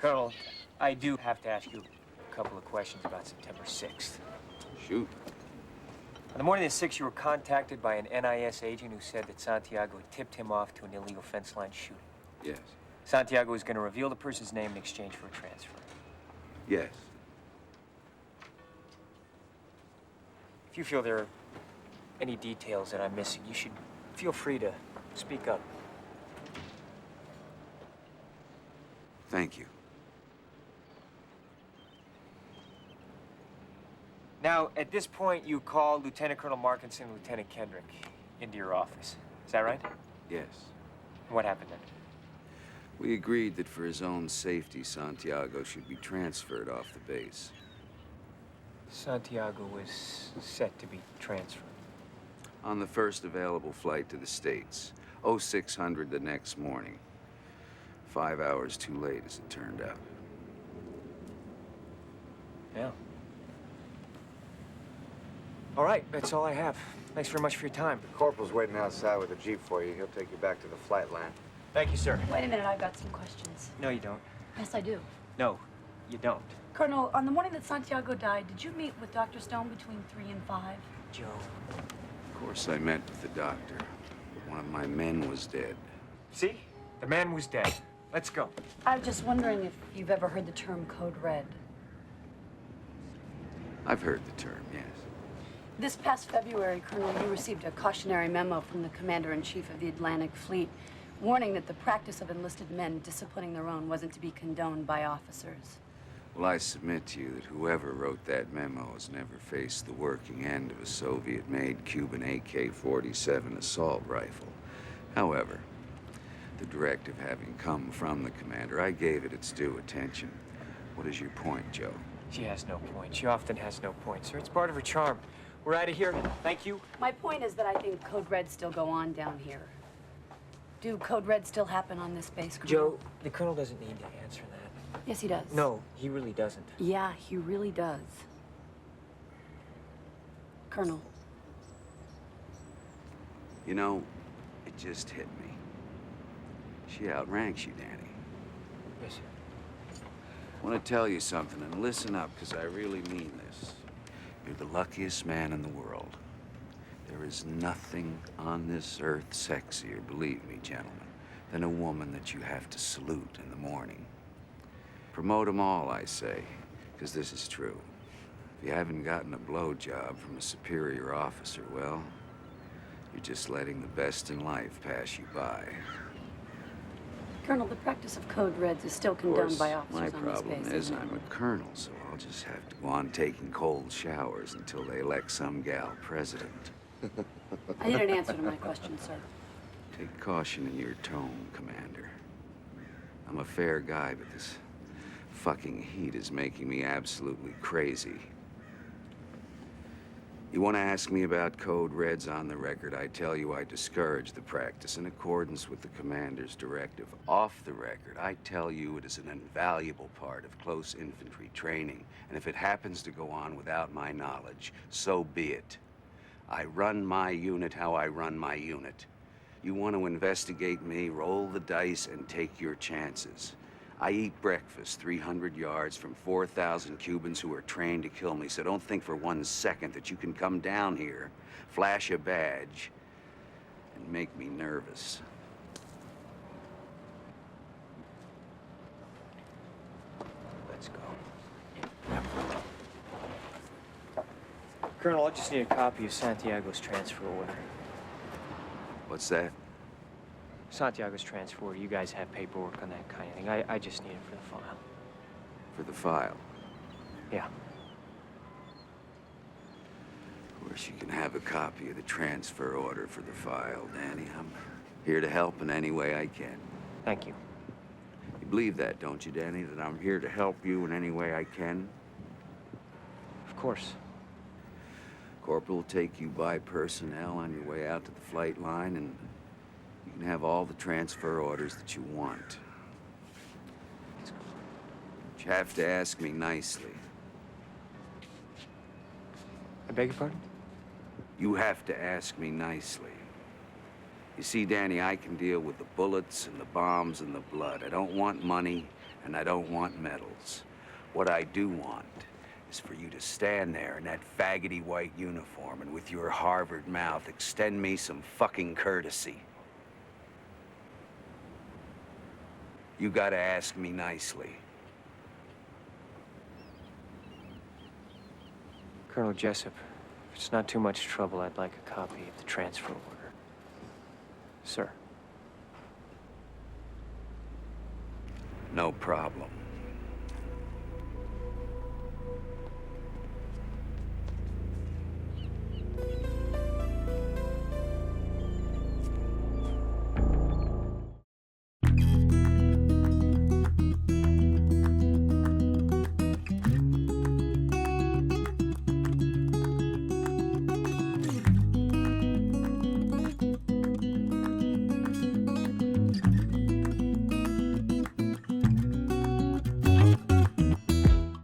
Colonel, I do have to ask you a couple of questions about September 6th. Shoot. On the morning of the 6th, you were contacted by an NIS agent who said that Santiago had tipped him off to an illegal fence line shooting. Yes. Santiago was going to reveal the person's name in exchange for a transfer. Yes. If you feel there are any details that I'm missing, you should feel free to speak up. Thank you. Now, at this point, you called Lieutenant Colonel Markinson and Lieutenant Kendrick into your office. Is that right? Yes. What happened then? We agreed that for his own safety, Santiago should be transferred off the base. Santiago was set to be transferred. On the first available flight to the States, 0600 the next morning. 5 hours too late, as it turned out. Yeah. All right, that's all I have. Thanks very much for your time. The corporal's waiting outside with a jeep for you. He'll take you back to the flight line. Thank you, sir. Wait a minute, I've got some questions. No, you don't. Yes, I do. No, you don't. Colonel, on the morning that Santiago died, did you meet with Dr. Stone between 3 and 5? Joe. Of course, I met with the doctor. But one of my men was dead. See? The man was dead. Let's go. I was just wondering if you've ever heard the term Code Red. I've heard the term, yes. This past February, Colonel, you received a cautionary memo from the Commander-in-Chief of the Atlantic Fleet, warning that the practice of enlisted men disciplining their own wasn't to be condoned by officers. Well, I submit to you that whoever wrote that memo has never faced the working end of a Soviet-made Cuban AK-47 assault rifle. However, the directive having come from the commander, I gave it its due attention. What is your point, Joe? She has no point. She often has no point, sir. It's part of her charm. We're out of here. Thank you. My point is that I think Code Red still go on down here. Do Code Red still happen on this base, Colonel? Joe, the Colonel doesn't need to answer that. Yes, he does. No, he really doesn't. Yeah, he really does. Colonel. You know, it just hit me. She outranks you, Danny. Yes, sir. I want to tell you something, and listen up, because I really mean this. You're the luckiest man in the world. There is nothing on this earth sexier, believe me, gentlemen, than a woman that you have to salute in the morning. Promote them all, I say, because this is true. If you haven't gotten a blowjob from a superior officer, well, you're just letting the best in life pass you by. Colonel, the practice of Code Reds is still condoned by officers my on this problem base. is I'm a colonel, so I'll just have to go on taking cold showers until they elect some gal president. I need an answer to my question, sir. Take caution in your tone, Commander. I'm a fair guy, but this fucking heat is making me absolutely crazy. You want to ask me about Code Reds on the record, I tell you I discourage the practice in accordance with the commander's directive. Off the record, I tell you it is an invaluable part of close infantry training, and if it happens to go on without my knowledge, so be it. I run my unit how I run my unit. You want to investigate me, roll the dice and take your chances. I eat breakfast 300 yards from 4,000 Cubans who are trained to kill me, so don't think for 1 second that you can come down here, flash a badge, and make me nervous. Let's go. Colonel, I just need a copy of Santiago's transfer order. What's that? Santiago's transfer order. You guys have paperwork on that kind of thing. I just need it for the file. For the file? Yeah. Of course, you can have a copy of the transfer order for the file, Danny. I'm here to help in any way I can. Thank you. You believe that, don't you, Danny? That I'm here to help you in any way I can? Of course. Corporal will take you by personnel on your way out to the flight line, and you can have all the transfer orders that you want. But you have to ask me nicely. I beg your pardon? You have to ask me nicely. You see, Danny, I can deal with the bullets and the bombs and the blood. I don't want money, And I don't want medals. What I do want is for you to stand there in that faggoty white uniform and with your Harvard mouth extend me some fucking courtesy. You gotta ask me nicely. Colonel Jessup, if it's not too much trouble, I'd like a copy of the transfer order. Sir. No problem.